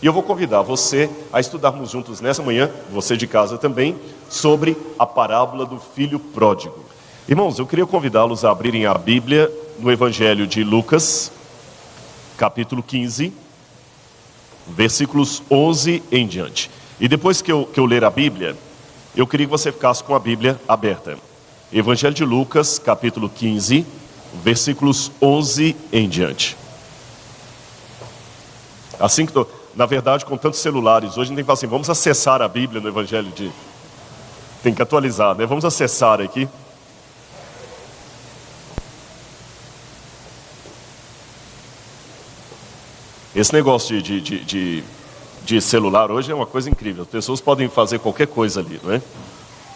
E eu vou convidar você a estudarmos juntos nessa manhã, você de casa também, sobre a parábola do filho pródigo. Irmãos, eu queria convidá-los a abrirem a Bíblia no Evangelho de Lucas, capítulo 15, versículos 11 em diante. E depois que eu ler a Bíblia, eu queria que você ficasse com a Bíblia aberta. Evangelho de Lucas, capítulo 15, versículos 11 em diante. Assim que na verdade, com tantos celulares, hoje a gente tem que falar assim, vamos acessar a Bíblia no Evangelho de... Tem que atualizar, né? Vamos acessar aqui. Esse negócio de celular hoje é uma coisa incrível. As pessoas podem fazer qualquer coisa ali, não é?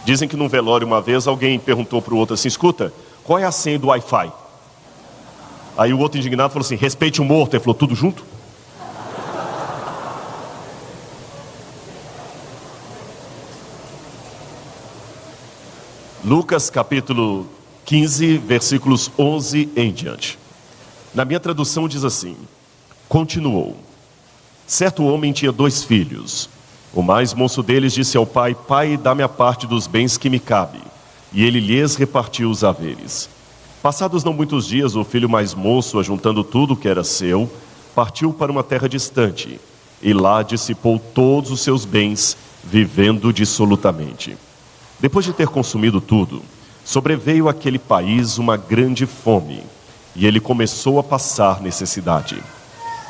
Dizem que num velório uma vez alguém perguntou para o outro assim, escuta, qual é a senha do Wi-Fi? Aí o outro indignado falou assim, respeite o morto. Ele falou, tudo junto? Lucas capítulo 15, versículos 11 em diante. Na minha tradução diz assim, continuou. Certo homem tinha 2 filhos. O mais moço deles disse ao pai, pai, dá-me a parte dos bens que me cabe. E ele lhes repartiu os haveres. Passados não muitos dias, o filho mais moço, ajuntando tudo que era seu, partiu para uma terra distante. E lá dissipou todos os seus bens, vivendo dissolutamente. Depois de ter consumido tudo, sobreveio àquele país uma grande fome, e ele começou a passar necessidade.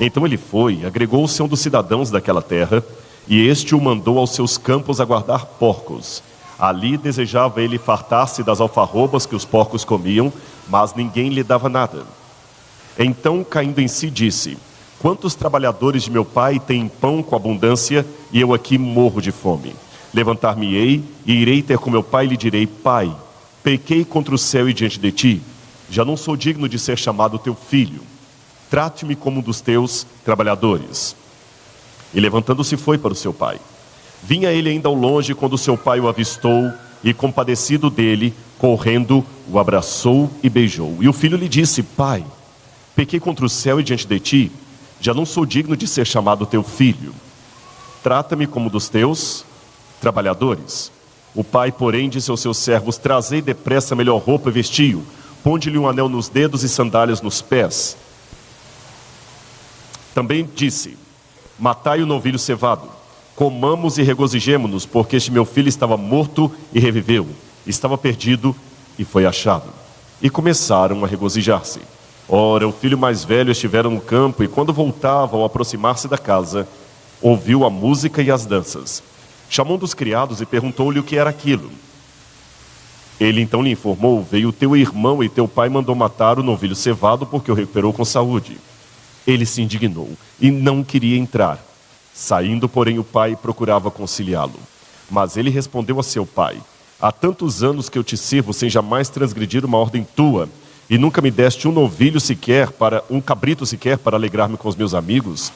Então ele foi, agregou-se a um dos cidadãos daquela terra, e este o mandou aos seus campos a guardar porcos. Ali desejava ele fartar-se das alfarrobas que os porcos comiam, mas ninguém lhe dava nada. Então, caindo em si, disse, quantos trabalhadores de meu pai têm pão com abundância, e eu aqui morro de fome? Levantar-me-ei e irei ter com meu pai e lhe direi, pai, pequei contra o céu e diante de ti, já não sou digno de ser chamado teu filho, trate-me como um dos teus trabalhadores. E levantando-se foi para o seu pai. Vinha ele ainda ao longe quando seu pai o avistou e compadecido dele, correndo, o abraçou e beijou. E o filho lhe disse, pai, pequei contra o céu e diante de ti, já não sou digno de ser chamado teu filho, trata-me como um dos teus trabalhadores. O pai, porém, disse aos seus servos, trazei depressa a melhor roupa e vestiu, ponde-lhe um anel nos dedos e sandálias nos pés. Também disse, matai o novilho cevado, comamos e regozijemo-nos, porque este meu filho estava morto e reviveu, estava perdido e foi achado. E começaram a regozijar-se. Ora, o filho mais velho estivera no campo, e quando voltava, ao aproximar-se da casa, ouviu a música e as danças. Chamou um dos criados e perguntou-lhe o que era aquilo. Ele então lhe informou, veio teu irmão e teu pai mandou matar o novilho cevado porque o recuperou com saúde. Ele se indignou e não queria entrar. Saindo, porém, o pai procurava conciliá-lo. Mas ele respondeu a seu pai, há tantos anos que eu te sirvo sem jamais transgredir uma ordem tua, e nunca me deste um novilho sequer, um cabrito sequer, para alegrar-me com os meus amigos.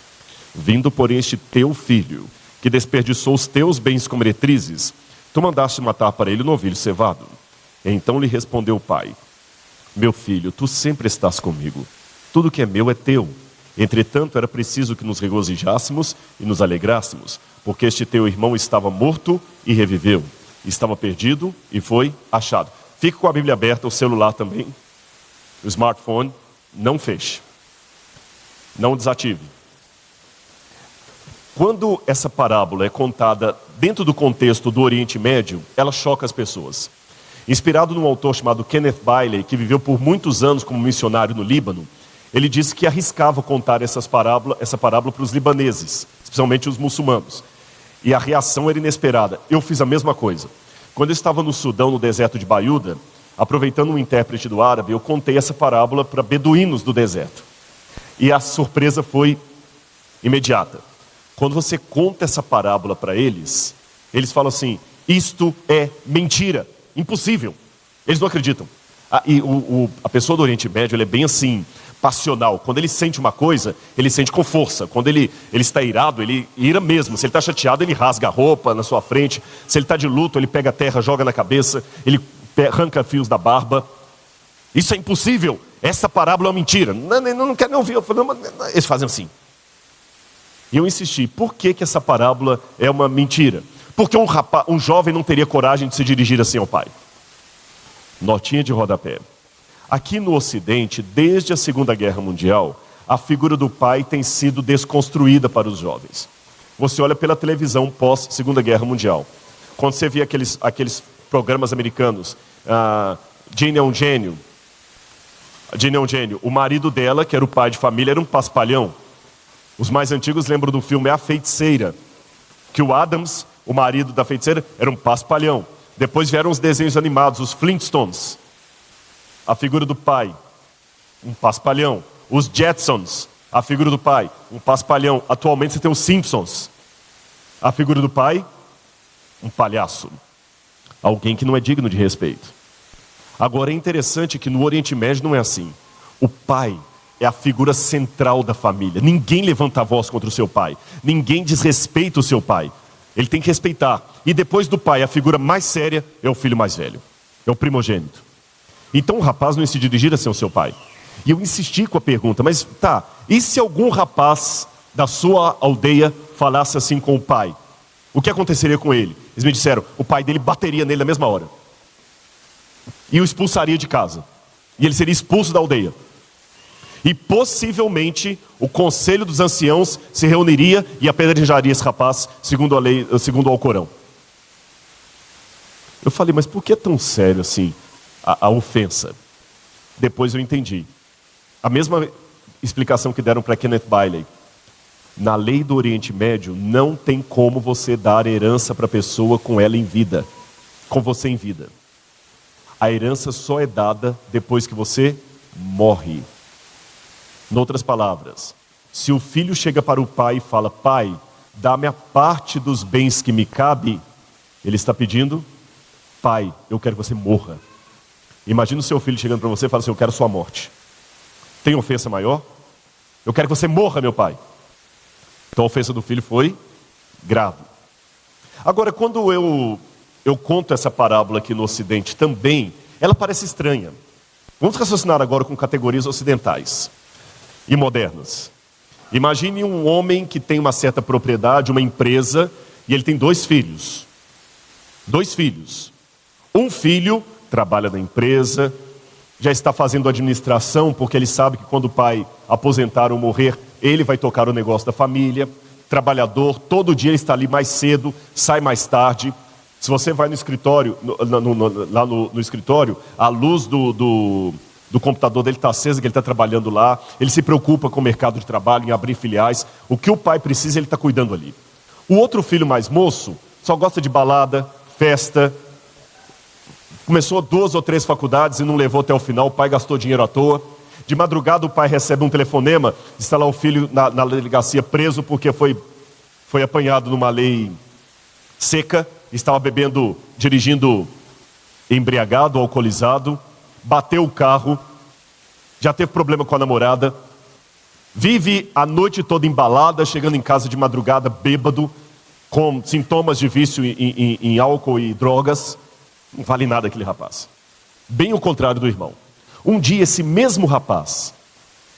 Vindo, porém, este teu filho, que desperdiçou os teus bens como meretrizes, tu mandaste matar para ele o novilho cevado. Então lhe respondeu o pai, meu filho, tu sempre estás comigo, tudo que é meu é teu. Entretanto, era preciso que nos regozijássemos e nos alegrássemos, porque este teu irmão estava morto e reviveu, estava perdido e foi achado. Fique com a Bíblia aberta, o celular também, o smartphone, não feche, não desative. Quando essa parábola é contada dentro do contexto do Oriente Médio, ela choca as pessoas. Inspirado num autor chamado Kenneth Bailey, que viveu por muitos anos como missionário no Líbano, ele disse que arriscava contar essa parábola para os libaneses, especialmente os muçulmanos. E a reação era inesperada. Eu fiz a mesma coisa. Quando eu estava no Sudão, no deserto de Baiuda, aproveitando um intérprete do árabe, eu contei essa parábola para beduínos do deserto. E a surpresa foi imediata. Quando você conta essa parábola para eles, eles falam assim, isto é mentira, impossível. Eles não acreditam. A pessoa do Oriente Médio, ele é bem assim, passional. Quando ele sente uma coisa, ele sente com força. Quando ele está irado, ele ira mesmo. Se ele está chateado, ele rasga a roupa na sua frente. Se ele está de luto, ele pega a terra, joga na cabeça. Ele arranca fios da barba. Isso é impossível. Essa parábola é uma mentira. Não quero nem ouvir. Eu falo, não, eles fazem assim. E eu insisti, por que essa parábola é uma mentira? Porque um jovem não teria coragem de se dirigir assim ao pai. Notinha de rodapé. Aqui no Ocidente, desde a Segunda Guerra Mundial, a figura do pai tem sido desconstruída para os jovens. Você olha pela televisão pós-Segunda Guerra Mundial. Quando você vê aqueles programas americanos, Jane é um gênio. Jane é um gênio. O marido dela, que era o pai de família, era um paspalhão. Os mais antigos lembram do filme A Feiticeira, que o Adams, o marido da feiticeira, era um paspalhão. Depois vieram os desenhos animados, os Flintstones. A figura do pai, um paspalhão. Os Jetsons, a figura do pai, um paspalhão. Atualmente você tem os Simpsons. A figura do pai, um palhaço. Alguém que não é digno de respeito. Agora é interessante que no Oriente Médio não é assim. O pai é a figura central da família. Ninguém levanta a voz contra o seu pai. Ninguém desrespeita o seu pai. Ele tem que respeitar. E depois do pai, a figura mais séria é o filho mais velho. É o primogênito. Então o rapaz não ia se dirigir assim ao seu pai. E eu insisti com a pergunta, mas tá, e se algum rapaz da sua aldeia falasse assim com o pai? O que aconteceria com ele? Eles me disseram, o pai dele bateria nele na mesma hora. E o expulsaria de casa. E ele seria expulso da aldeia. E possivelmente o conselho dos anciãos se reuniria e apedrejaria esse rapaz, segundo a lei, segundo o Alcorão. Eu falei, mas por que é tão sério assim a ofensa? Depois eu entendi. A mesma explicação que deram para Kenneth Bailey. Na lei do Oriente Médio, não tem como você dar herança para a pessoa com ela em vida. Com você em vida. A herança só é dada depois que você morre. Em outras palavras, se o filho chega para o pai e fala, pai, dá-me a parte dos bens que me cabe, ele está pedindo, pai, eu quero que você morra. Imagina o seu filho chegando para você e fala assim, eu quero sua morte. Tem ofensa maior? Eu quero que você morra, meu pai. Então a ofensa do filho foi grave. Agora, quando eu conto essa parábola aqui no Ocidente também, ela parece estranha. Vamos raciocinar agora com categorias ocidentais e modernas. Imagine um homem que tem uma certa propriedade, uma empresa, e ele tem 2 filhos. 2 filhos. Um filho trabalha na empresa, já está fazendo administração, porque ele sabe que quando o pai aposentar ou morrer, ele vai tocar o negócio da família. Trabalhador, todo dia ele está ali mais cedo, sai mais tarde. Se você vai no escritório, lá no escritório, a luz do computador dele está acesa, que ele está trabalhando lá. Ele se preocupa com o mercado de trabalho, em abrir filiais. O que o pai precisa, ele está cuidando ali. O outro filho mais moço só gosta de balada, festa. Começou 2 ou 3 faculdades e não levou até o final. O pai gastou dinheiro à toa. De madrugada o pai recebe um telefonema. Está lá o filho na delegacia preso porque foi apanhado numa lei seca. Estava dirigindo embriagado, alcoolizado. Bateu o carro. Já teve problema com a namorada. Vive a noite toda embalada, chegando em casa de madrugada bêbado, com sintomas de vício em álcool e drogas. Não vale nada aquele rapaz. Bem o contrário do irmão. Um dia esse mesmo rapaz,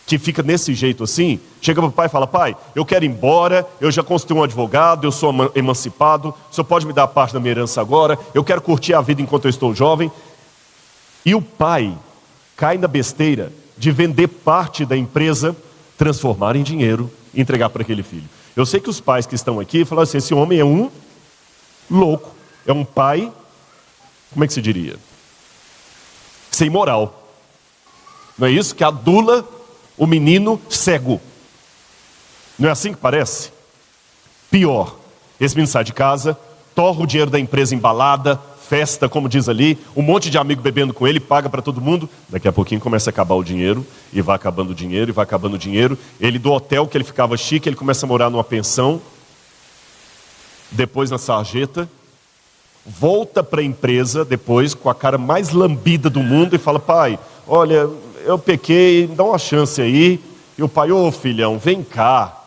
que fica desse jeito assim, chega para o pai e fala, pai, eu quero ir embora, eu já constituí um advogado, eu sou emancipado, o senhor pode me dar parte da minha herança agora, eu quero curtir a vida enquanto eu estou jovem. E o pai cai na besteira de vender parte da empresa, transformar em dinheiro e entregar para aquele filho. Eu sei que os pais que estão aqui falam assim, esse homem é um louco, é um pai, como é que se diria? Sem moral. Não é isso? Que adula o menino cego. Não é assim que parece? Pior, esse menino sai de casa, torra o dinheiro da empresa em balada, festa, como diz ali, um monte de amigo bebendo com ele, paga para todo mundo. Daqui a pouquinho começa a acabar o dinheiro, e vai acabando o dinheiro, e vai acabando o dinheiro. Ele do hotel que ele ficava chique, ele começa a morar numa pensão, depois na sarjeta, volta para a empresa depois com a cara mais lambida do mundo e fala, pai, olha, eu pequei, dá uma chance aí. E o pai, ô filhão, vem cá.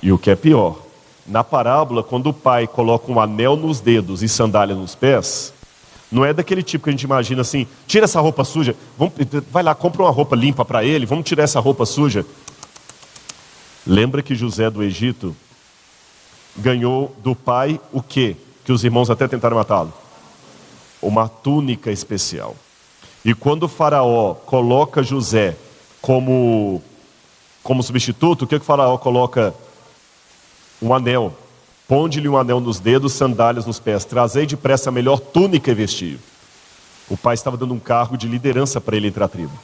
E o que é pior, na parábola, quando o pai coloca um anel nos dedos e sandália nos pés, não é daquele tipo que a gente imagina assim, tira essa roupa suja, vai lá, compra uma roupa limpa para ele, vamos tirar essa roupa suja. Lembra que José do Egito ganhou do pai o quê? Que os irmãos até tentaram matá-lo. Uma túnica especial. E quando o faraó coloca José como substituto, o que o faraó coloca? Um anel. Ponde-lhe um anel nos dedos, sandálias nos pés. Trazei depressa a melhor túnica e vestir. O pai estava dando um cargo de liderança para ele entre a tribo.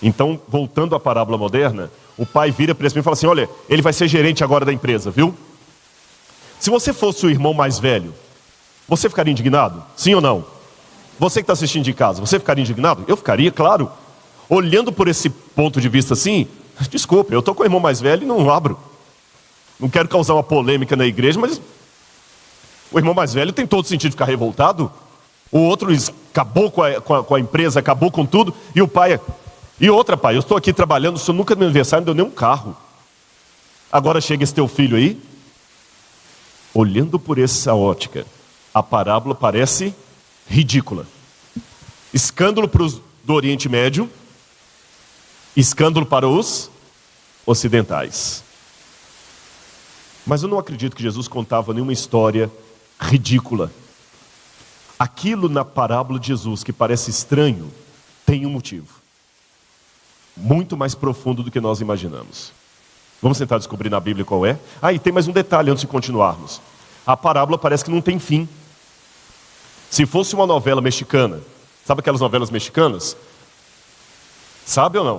Então, voltando à parábola moderna, o pai vira para esse menino e fala assim: olha, ele vai ser gerente agora da empresa, viu? Se você fosse o irmão mais velho, você ficaria indignado? Sim ou não? Você que está assistindo de casa, você ficaria indignado? Eu ficaria, claro. Olhando por esse ponto de vista assim, desculpa, eu estou com o irmão mais velho e não abro. Não quero causar uma polêmica na igreja, mas o irmão mais velho tem todo sentido de ficar revoltado. O outro acabou com a empresa, acabou com tudo. E o pai, e outra, pai, eu estou aqui trabalhando, o senhor nunca no meu aniversário me deu nem um carro. Agora chega esse teu filho aí. Olhando por essa ótica, a parábola parece ridícula. Escândalo para os do Oriente Médio, escândalo para os ocidentais. Mas eu não acredito que Jesus contava nenhuma história ridícula. Aquilo na parábola de Jesus que parece estranho, tem um motivo. Muito mais profundo do que nós imaginamos. Vamos tentar descobrir na Bíblia qual é. E tem mais um detalhe antes de continuarmos. A parábola parece que não tem fim. Se fosse uma novela mexicana, sabe aquelas novelas mexicanas? Sabe ou não?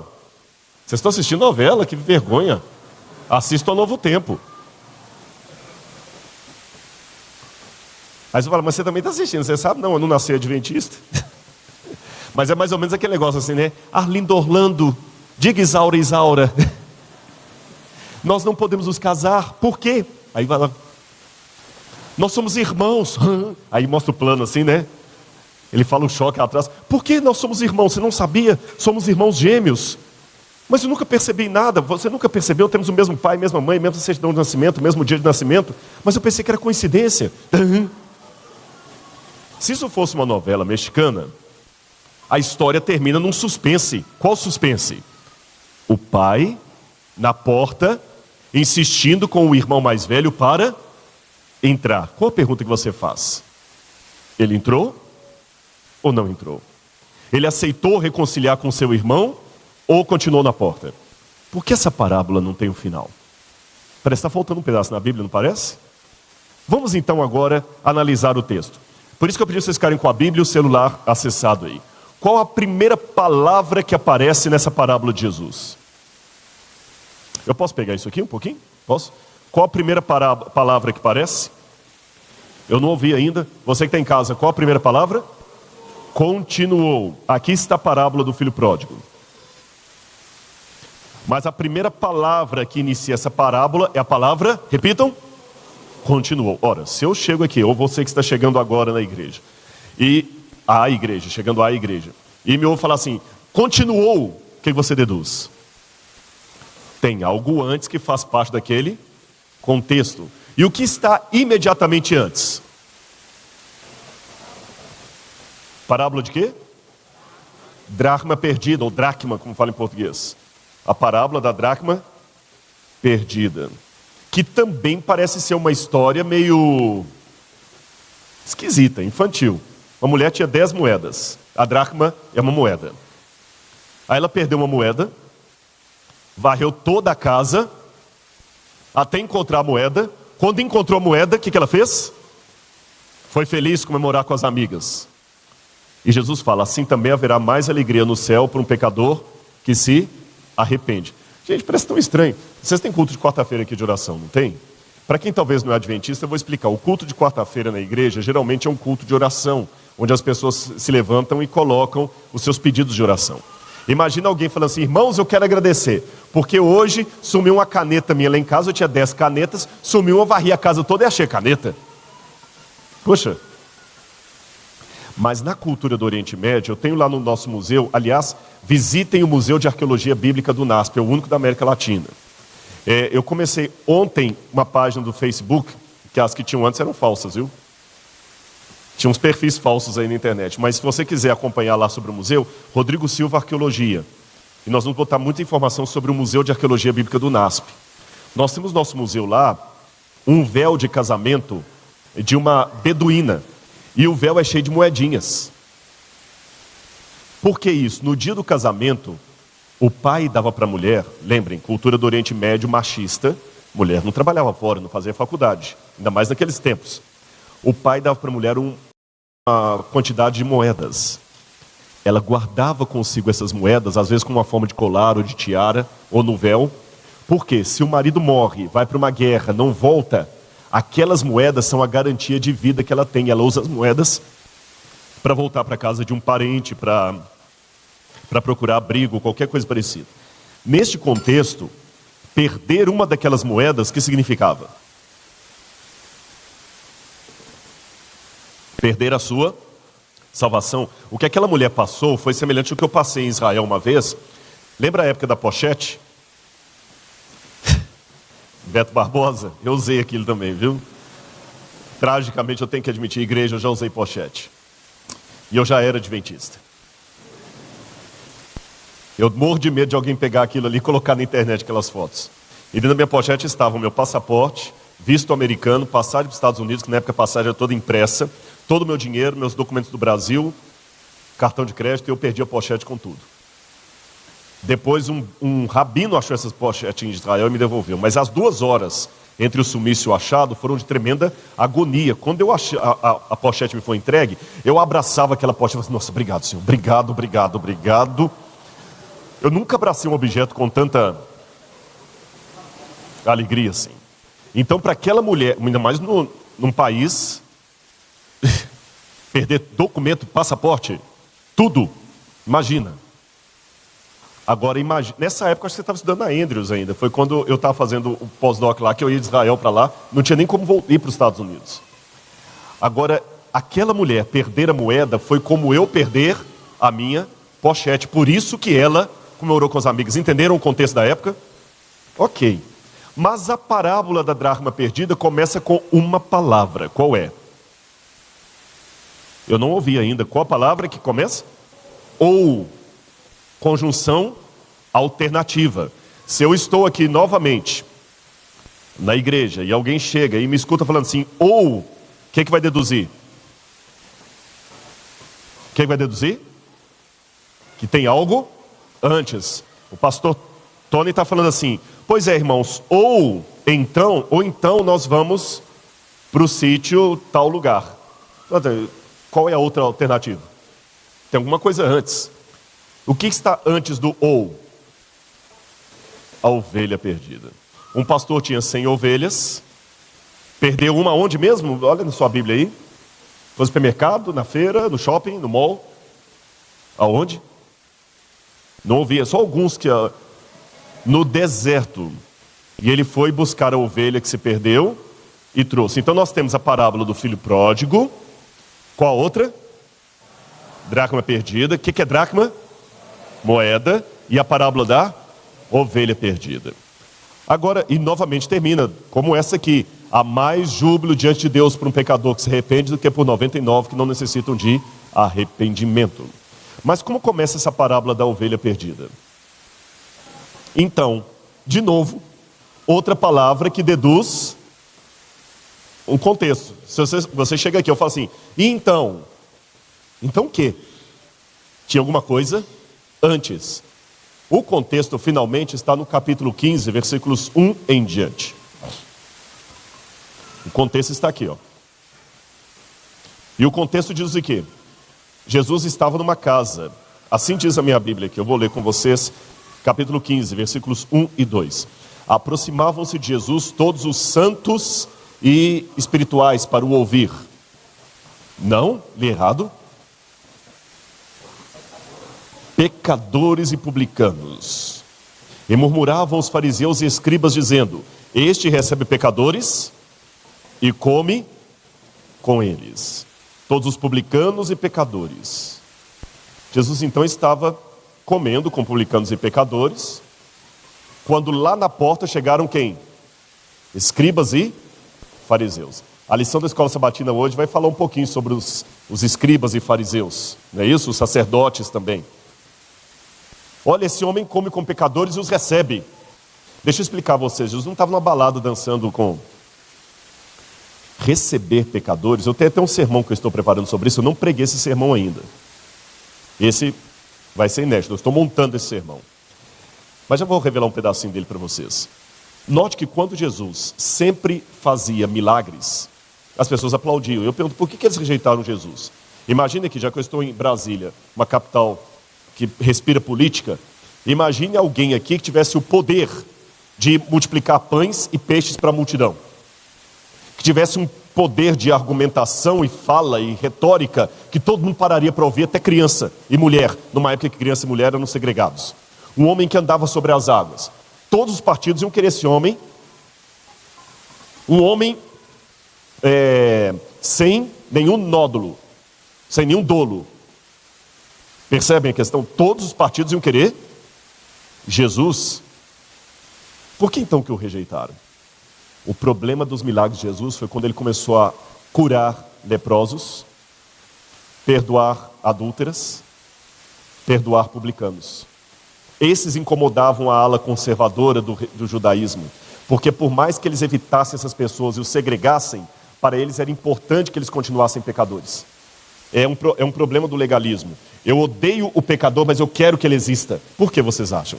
Vocês estão assistindo novela? Que vergonha. Assistam ao Novo Tempo. Aí você fala, mas você também está assistindo, você sabe? Não, eu não nasci adventista. Mas é mais ou menos aquele negócio assim, né? Arlindo Orlando, diga Isaura, Isaura. Nós não podemos nos casar, por quê? Aí vai lá. Nós somos irmãos. Aí mostra o plano assim, né? Ele fala um choque atrás. Por que nós somos irmãos? Você não sabia? Somos irmãos gêmeos. Mas eu nunca percebi nada. Você nunca percebeu? Temos o mesmo pai, mesma mãe, mesma certidão de nascimento, mesmo dia de nascimento. Mas eu pensei que era coincidência. Se isso fosse uma novela mexicana, a história termina num suspense. Qual suspense? O pai, na porta, insistindo com o irmão mais velho para entrar. Qual a pergunta que você faz? Ele entrou ou não entrou? Ele aceitou reconciliar com seu irmão ou continuou na porta? Por que essa parábola não tem um final? Parece que está faltando um pedaço na Bíblia, não parece? Vamos então agora analisar o texto. Por isso que eu pedi vocês ficarem com a Bíblia e o celular acessado aí. Qual a primeira palavra que aparece nessa parábola de Jesus? Eu posso pegar isso aqui um pouquinho? Posso? Qual a primeira palavra que aparece? Eu não ouvi ainda. Você que está em casa, qual a primeira palavra? Continuou. Aqui está a parábola do filho pródigo. Mas a primeira palavra que inicia essa parábola é a palavra, repitam, continuou. Ora, se eu chego aqui, ou você que está chegando agora na igreja, chegando à igreja, e me ouve falar assim, continuou, o que você deduz? Tem algo antes que faz parte daquele contexto. E o que está imediatamente antes? Parábola de quê? Dracma perdida, ou dracma, como fala em português. A parábola da dracma perdida. Que também parece ser uma história meio esquisita, infantil. Uma mulher tinha 10 moedas. A dracma é uma moeda. Aí ela perdeu uma moeda, varreu toda a casa, até encontrar a moeda. Quando encontrou a moeda, o que ela fez? Foi feliz comemorar com as amigas. E Jesus fala, assim também haverá mais alegria no céu para um pecador que se arrepende. Gente, parece tão estranho. Vocês têm culto de quarta-feira aqui de oração, não tem? Para quem talvez não é adventista, eu vou explicar. O culto de quarta-feira na igreja, geralmente é um culto de oração, onde as pessoas se levantam e colocam os seus pedidos de oração. Imagina alguém falando assim, irmãos, eu quero agradecer, porque hoje sumiu uma caneta minha lá em casa, eu tinha 10 canetas, sumiu uma, varri a casa toda e achei a caneta. Poxa. Mas na cultura do Oriente Médio, eu tenho lá no nosso museu, aliás, visitem o Museu de Arqueologia Bíblica do NASP, é o único da América Latina. Eu comecei ontem uma página do Facebook, que as que tinham antes eram falsas, viu? Tinha uns perfis falsos aí na internet, mas se você quiser acompanhar lá sobre o museu, Rodrigo Silva Arqueologia. E nós vamos botar muita informação sobre o Museu de Arqueologia Bíblica do NASP. Nós temos nosso museu lá, um véu de casamento de uma beduína. E o véu é cheio de moedinhas. Por que isso? No dia do casamento, o pai dava para a mulher, lembrem, cultura do Oriente Médio machista, mulher não trabalhava fora, não fazia faculdade, ainda mais naqueles tempos. O pai dava para a mulher uma quantidade de moedas. Ela guardava consigo essas moedas, às vezes com uma forma de colar ou de tiara, ou no véu. Porque se o marido morre, vai para uma guerra, não volta, aquelas moedas são a garantia de vida que ela tem. Ela usa as moedas para voltar para a casa de um parente, para procurar abrigo, qualquer coisa parecida. Neste contexto, perder uma daquelas moedas, o que significava? Perder a sua salvação. O que aquela mulher passou foi semelhante ao que eu passei em Israel uma vez. Lembra a época da pochete? Beto Barbosa, eu usei aquilo também, viu? Tragicamente, eu tenho que admitir, igreja, eu já usei pochete. E eu já era adventista. Eu morro de medo de alguém pegar aquilo ali e colocar na internet aquelas fotos. E dentro da minha pochete estava o meu passaporte, visto americano, passagem para os Estados Unidos, que na época a passagem era toda impressa, todo o meu dinheiro, meus documentos do Brasil, cartão de crédito, e eu perdi a pochete com tudo. Depois um rabino achou essas pochetes em Israel e me devolveu. Mas as 2 horas entre o sumiço e o achado foram de tremenda agonia. Quando eu achei, a pochete me foi entregue, eu abraçava aquela pochete e falei assim, nossa, obrigado, Senhor, obrigado, obrigado, obrigado. Eu nunca abracei um objeto com tanta alegria assim. Então, para aquela mulher, ainda mais num país, perder documento, passaporte, tudo, imagina. Agora, imagina, nessa época acho que você estava estudando na Andrews ainda, foi quando eu estava fazendo o pós-doc lá, que eu ia de Israel para lá, não tinha nem como ir para os Estados Unidos. Agora, aquela mulher perder a moeda foi como eu perder a minha pochete, por isso que ela comemorou com os amigos. Entenderam o contexto da época? Ok. Mas a parábola da dracma perdida começa com uma palavra. Qual é? Eu não ouvi ainda. Qual a palavra que começa? Ou. Conjunção alternativa. Se eu estou aqui novamente na igreja e alguém chega e me escuta falando assim, ou, o que vai deduzir? O que vai deduzir? Que tem algo antes. O pastor Tony está falando assim, pois é, irmãos, ou então nós vamos para o sítio tal lugar. Qual é a outra alternativa? Tem alguma coisa antes. O que está antes do ou? A ovelha perdida. Um pastor tinha 100 ovelhas, perdeu uma onde mesmo? Olha na sua Bíblia aí. Foi no supermercado, na feira, no shopping, no mall. Aonde? Não ouvia, só alguns que... No deserto. E ele foi buscar a ovelha que se perdeu e trouxe. Então nós temos a parábola do filho pródigo. Qual a outra? Dracma perdida. O que é dracma? Moeda. E a parábola da ovelha perdida. Agora, e novamente termina como essa aqui. Há mais júbilo diante de Deus por um pecador que se arrepende do que por 99 que não necessitam de arrependimento. Mas como começa essa parábola da ovelha perdida? Então, de novo, outra palavra que deduz um contexto. Se você chega aqui, eu falo assim, e então? Então o quê? Tinha alguma coisa antes. O contexto finalmente está no capítulo 15, versículos 1 em diante. O contexto está aqui, ó. E o contexto diz o quê? Jesus estava numa casa. Assim diz a minha Bíblia aqui, eu vou ler com vocês. Capítulo 15, versículos 1 e 2. Aproximavam-se de Jesus todos os santos e espirituais para o ouvir. Não, li errado. Pecadores e publicanos. E murmuravam os fariseus e escribas dizendo, este recebe pecadores e come com eles. Todos os publicanos e pecadores. Jesus então estava comendo com publicanos e pecadores, quando lá na porta chegaram quem? Escribas e fariseus. A lição da Escola Sabatina hoje vai falar um pouquinho sobre os escribas e fariseus, não é isso? Os sacerdotes também. Olha, esse homem come com pecadores e os recebe. Deixa eu explicar a vocês, Jesus não estava numa balada dançando com receber pecadores. Eu tenho até um sermão que eu estou preparando sobre isso, eu não preguei esse sermão ainda. Esse vai ser inédito, eu estou montando esse sermão. Mas já vou revelar um pedacinho dele para vocês. Note que quando Jesus sempre fazia milagres, as pessoas aplaudiam. Eu pergunto, por que eles rejeitaram Jesus? Imagine que, já que eu estou em Brasília, uma capital que respira política, imagine alguém aqui que tivesse o poder de multiplicar pães e peixes para a multidão. Que tivesse um poder de argumentação e fala e retórica que todo mundo pararia para ouvir, até criança e mulher, numa época que criança e mulher eram segregados. Um homem que andava sobre as águas. Todos os partidos iam querer esse homem. Um homem sem nenhum nódulo, sem nenhum dolo. Percebem a questão? Todos os partidos iam querer Jesus. Por que então que o rejeitaram? O problema dos milagres de Jesus foi quando ele começou a curar leprosos, perdoar adúlteras, perdoar publicanos. Esses incomodavam a ala conservadora do judaísmo, porque por mais que eles evitassem essas pessoas e os segregassem, para eles era importante que eles continuassem pecadores. É um problema do legalismo. Eu odeio o pecador, mas eu quero que ele exista. Por que vocês acham?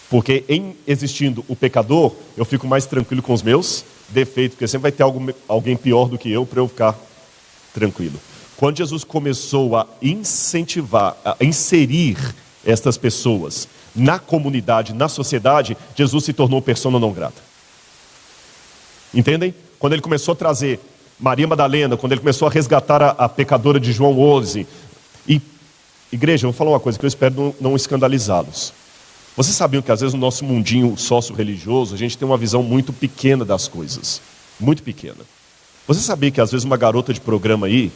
Porque em existindo o pecador, eu fico mais tranquilo com os meus defeitos, porque sempre vai ter alguém pior do que eu para eu ficar tranquilo. Quando Jesus começou a incentivar, a inserir estas pessoas na comunidade, na sociedade, Jesus se tornou persona não grata. Entendem? Quando ele começou a trazer Maria Madalena, quando ele começou a resgatar a pecadora de João 11. E, igreja, eu vou falar uma coisa que eu espero não escandalizá-los. Vocês sabiam que às vezes no nosso mundinho sócio-religioso, a gente tem uma visão muito pequena das coisas. Muito pequena. Você sabia que às vezes uma garota de programa aí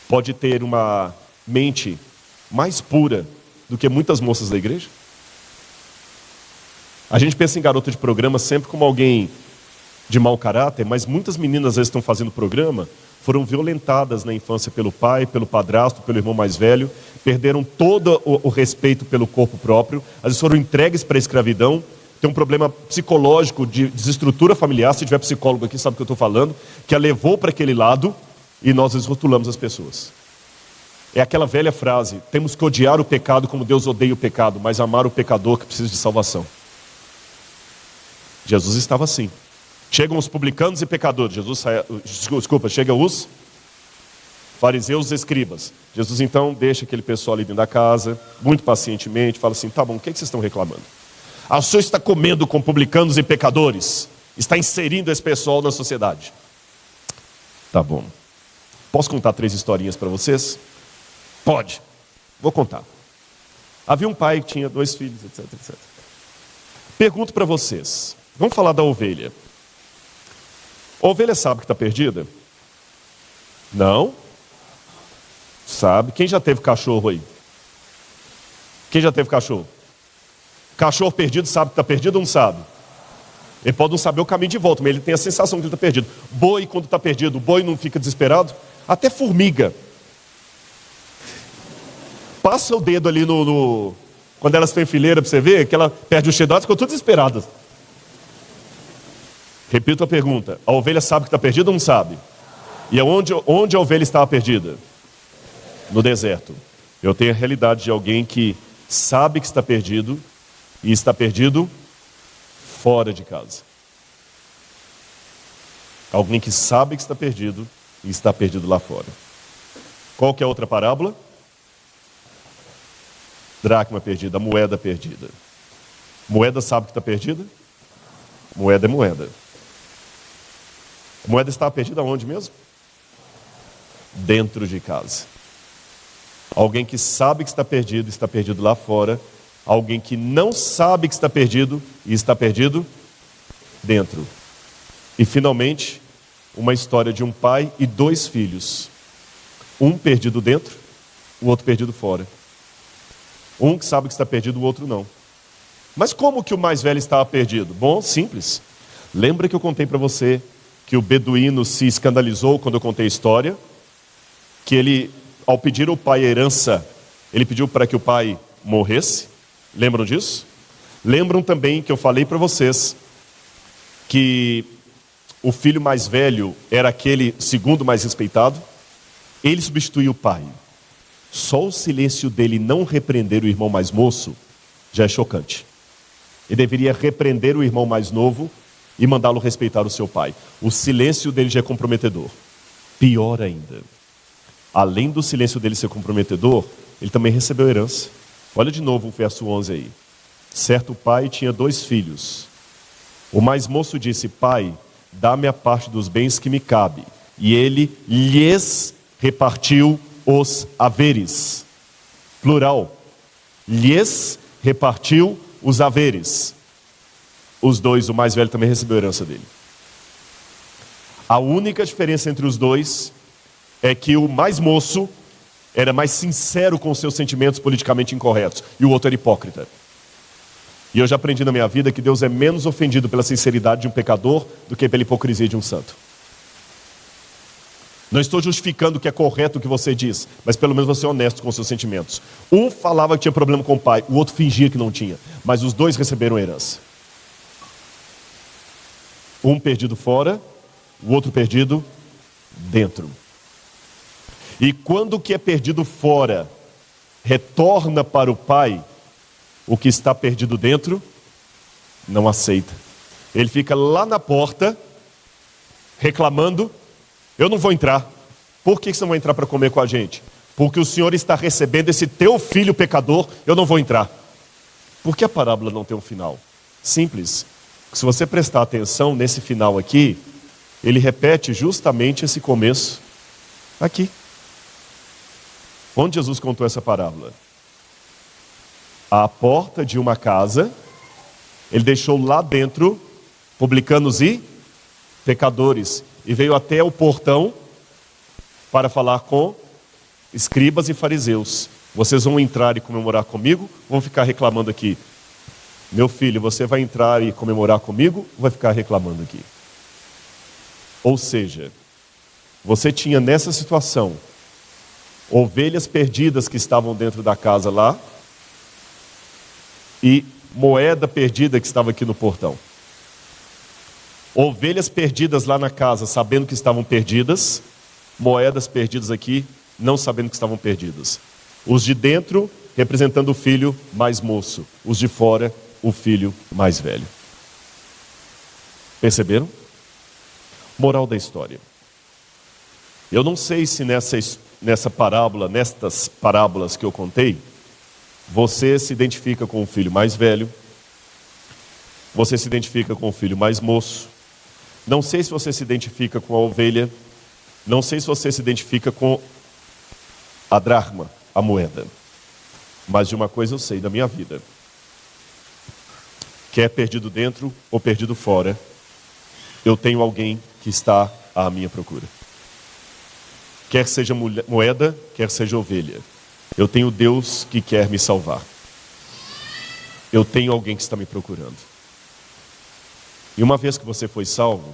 pode ter uma mente mais pura do que muitas moças da igreja? A gente pensa em garota de programa sempre como alguém de mau caráter, mas muitas meninas às vezes estão fazendo programa, foram violentadas na infância pelo pai, pelo padrasto, pelo irmão mais velho, perderam todo o respeito pelo corpo próprio, às vezes foram entregues para a escravidão, tem um problema psicológico de desestrutura familiar, se tiver psicólogo aqui sabe o que eu estou falando, que a levou para aquele lado e nós rotulamos as pessoas. É aquela velha frase, temos que odiar o pecado como Deus odeia o pecado, mas amar o pecador que precisa de salvação. Jesus estava assim. Chegam os publicanos e pecadores. Chegam os fariseus e escribas. Jesus então deixa aquele pessoal ali dentro da casa, muito pacientemente, fala assim, tá bom, o que vocês estão reclamando? O senhor está comendo com publicanos e pecadores, está inserindo esse pessoal na sociedade. Tá bom. Posso contar 3 historinhas para vocês? Pode. Vou contar. Havia um pai que tinha 2 filhos, etc, etc. Pergunto para vocês, vamos falar da ovelha. A ovelha sabe que está perdida? Não? Sabe. Quem já teve cachorro aí? Quem já teve cachorro? Cachorro perdido sabe que está perdido ou não sabe? Ele pode não saber o caminho de volta, mas ele tem a sensação que ele está perdido. Boi, quando está perdido, o boi não fica desesperado? Até formiga. Passa o dedo ali quando elas estão em fileira para você ver, que ela perde o cheddar, ficou tudo desesperada. Repito a pergunta, a ovelha sabe que está perdida ou não sabe? E onde a ovelha estava perdida? No deserto. Eu tenho a realidade de alguém que sabe que está perdido e está perdido fora de casa. Alguém que sabe que está perdido e está perdido lá fora. Qual que é a outra parábola? Dracma perdida, a moeda perdida. Moeda sabe que está perdida? Moeda é moeda. A moeda estava perdida onde mesmo? Dentro de casa. Alguém que sabe que está perdido lá fora. Alguém que não sabe que está perdido e está perdido dentro. E finalmente, uma história de um pai e 2 filhos. Um perdido dentro, o outro perdido fora. Um que sabe que está perdido, o outro não. Mas como que o mais velho estava perdido? Bom, simples. Lembra que eu contei para você que o beduíno se escandalizou quando eu contei a história? Que ele, ao pedir ao pai a herança, ele pediu para que o pai morresse? Lembram disso? Lembram também que eu falei para vocês que o filho mais velho era aquele segundo mais respeitado, ele substituiu o pai. Só o silêncio dele não repreender o irmão mais moço já é chocante. Ele deveria repreender o irmão mais novo e mandá-lo respeitar o seu pai. O silêncio dele já é comprometedor. Pior ainda, além do silêncio dele ser comprometedor, ele também recebeu herança. Olha de novo o verso 11 aí. Certo pai tinha 2 filhos. O mais moço disse: pai, dá-me a parte dos bens que me cabe. E ele lhes repartiu os haveres. Plural. Lhes repartiu os haveres. Os 2, o mais velho também recebeu a herança dele. A única diferença entre os 2 é que o mais moço era mais sincero com seus sentimentos politicamente incorretos e o outro era hipócrita. E eu já aprendi na minha vida que Deus é menos ofendido pela sinceridade de um pecador do que pela hipocrisia de um santo. Não estou justificando que é correto o que você diz, mas pelo menos você é honesto com seus sentimentos. Um falava que tinha problema com o pai, o outro fingia que não tinha, mas os 2 receberam a herança. Um perdido fora, o outro perdido dentro. E quando o que é perdido fora retorna para o pai, o que está perdido dentro não aceita. Ele fica lá na porta reclamando: eu não vou entrar. Por que você não vai entrar para comer com a gente? Porque o Senhor está recebendo esse teu filho pecador, eu não vou entrar. Por que a parábola não tem um final? Simples. Se você prestar atenção nesse final aqui, ele repete justamente esse começo aqui. Onde Jesus contou essa parábola? À porta de uma casa, ele deixou lá dentro publicanos e pecadores, e veio até o portão para falar com escribas e fariseus. Vocês vão entrar e comemorar comigo, vão ficar reclamando aqui. Meu filho, você vai entrar e comemorar comigo, ou vai ficar reclamando aqui? Ou seja, você tinha nessa situação ovelhas perdidas que estavam dentro da casa lá e moeda perdida que estava aqui no portão. Ovelhas perdidas lá na casa sabendo que estavam perdidas, moedas perdidas aqui não sabendo que estavam perdidas. Os de dentro representando o filho mais moço, os de fora o filho mais velho. Perceberam? Moral da história. Eu não sei se nessa parábola, nestas parábolas que eu contei, você se identifica com o filho mais velho, você se identifica com o filho mais moço, não sei se você se identifica com a ovelha, não sei se você se identifica com a dracma, a moeda, mas de uma coisa eu sei da minha vida: quer perdido dentro ou perdido fora, eu tenho alguém que está à minha procura. Quer seja moeda, quer seja ovelha, eu tenho Deus que quer me salvar. Eu tenho alguém que está me procurando. E uma vez que você foi salvo,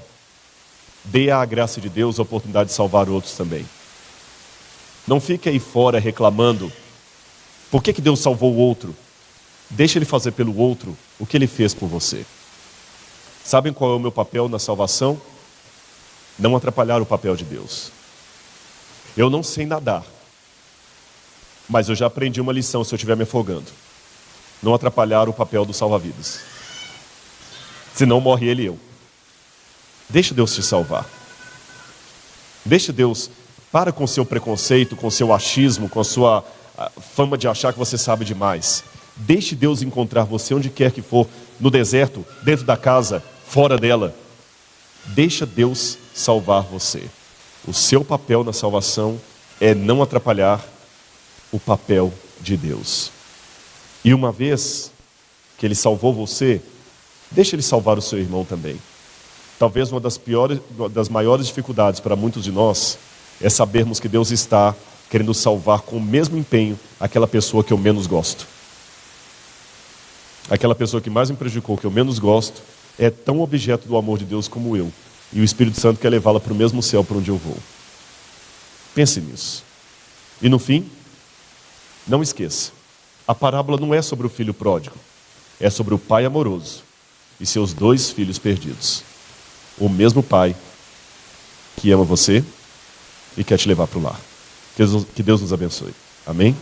dê à graça de Deus a oportunidade de salvar outros também. Não fique aí fora reclamando: por que Deus salvou o outro? Deixa Ele fazer pelo outro o que Ele fez por você. Sabem qual é o meu papel na salvação? Não atrapalhar o papel de Deus. Eu não sei nadar, mas eu já aprendi uma lição se eu estiver me afogando: não atrapalhar o papel do salva-vidas. Senão morre ele e eu. Deixa Deus te salvar. Deixa Deus, para com seu preconceito, com seu achismo, com a sua fama de achar que você sabe demais. Deixe Deus encontrar você onde quer que for, no deserto, dentro da casa, fora dela. Deixa Deus salvar você. O seu papel na salvação é não atrapalhar o papel de Deus. E uma vez que Ele salvou você, deixa Ele salvar o seu irmão também. Talvez uma das maiores dificuldades para muitos de nós é sabermos que Deus está querendo salvar com o mesmo empenho aquela pessoa que eu menos gosto. Aquela pessoa que mais me prejudicou, que eu menos gosto, é tão objeto do amor de Deus como eu. E o Espírito Santo quer levá-la para o mesmo céu para onde eu vou. Pense nisso. E no fim, não esqueça, a parábola não é sobre o filho pródigo, é sobre o pai amoroso e seus 2 filhos perdidos. o mesmo Pai que ama você e quer te levar para o lar. Que Deus nos abençoe. Amém?